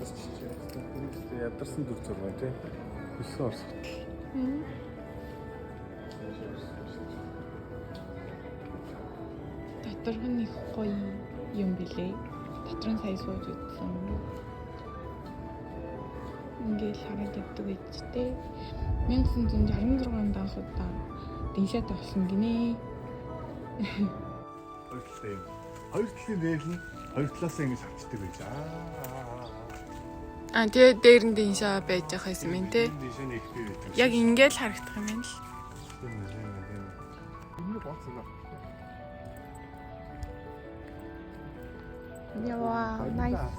Ядарсан дүр зураг тий. Хөлсөн орс хотол. Дотор нь их гоё юм билээ. Дотор нь сая сууж үзсэн. Ингээл хараад иддэг гэжтэй. 1966 онд анх удаа дэншээд авсан гинэ. Хоёр талын рэйл нь хоёр талаас ингэж хавчдаг байж. Тэгээ дээр нь дэншаа байж байгаа юм байна те. Дэншаа нэгтэй байдаг. Яг ингээл харагдах юм байна л. Энэ боцоо. Яа, nice.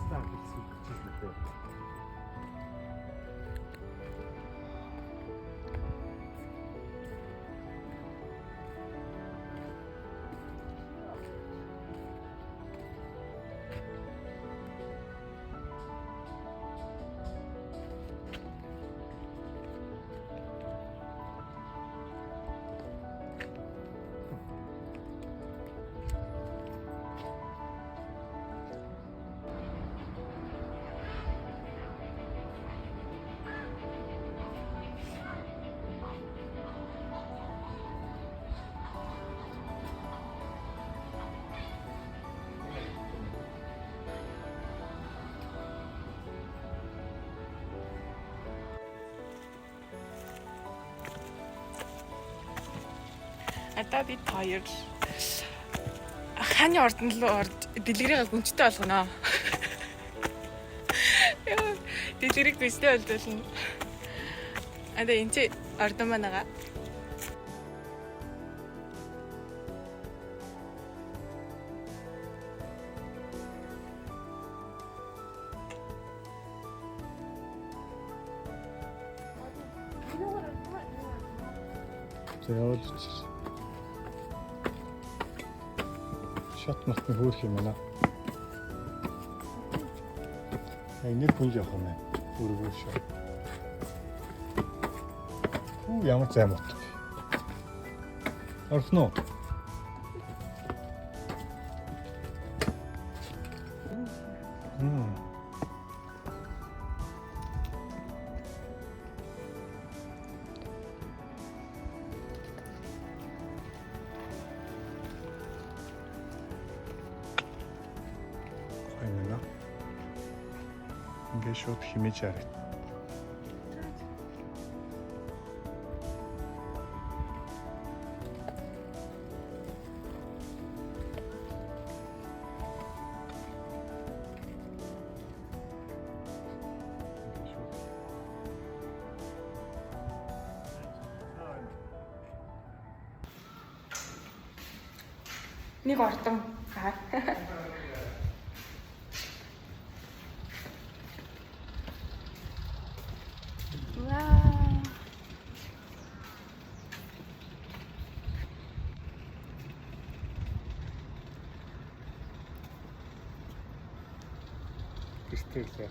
Одоо бид хоёр хааны ордон руу орж дэлгэрийг гүнчтэй болгоно. Яа, дэлгэрийг гүнчтэй болдуулна. Одоо энэ чи ордон манага. Зөөж шат матны хөөх юм байна. Энийг хүн яах юм бэ? Үргөөш. Ямар займт. Орхно. Ингээд шууд химэж харагд. Нэг ордон. Гэртээ.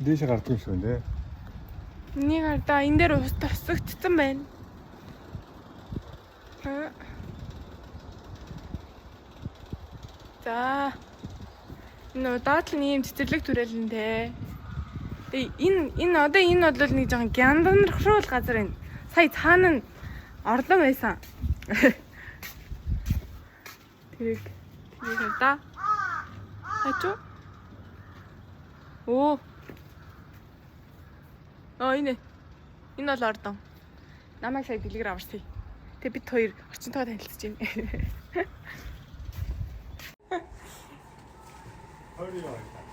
Дээш гардаг юм шиг байна. Нэг ардаа энэ дээр ус тосгдсон байна. За. Энэ доотлын ийм цэцэрлэг түрээлэнтэй. Тэгээ энэ бол нэг жоохон гянданрахруул газар байна. Сая цаана нь ордон байсан. Тэрийг да. Хачуу. Оо. Энэ бол ордон. Намайг сая дэлгэр аварсыг. Тэгээ бид хоёр орчинтойгоо танилцж байна. Hurry up.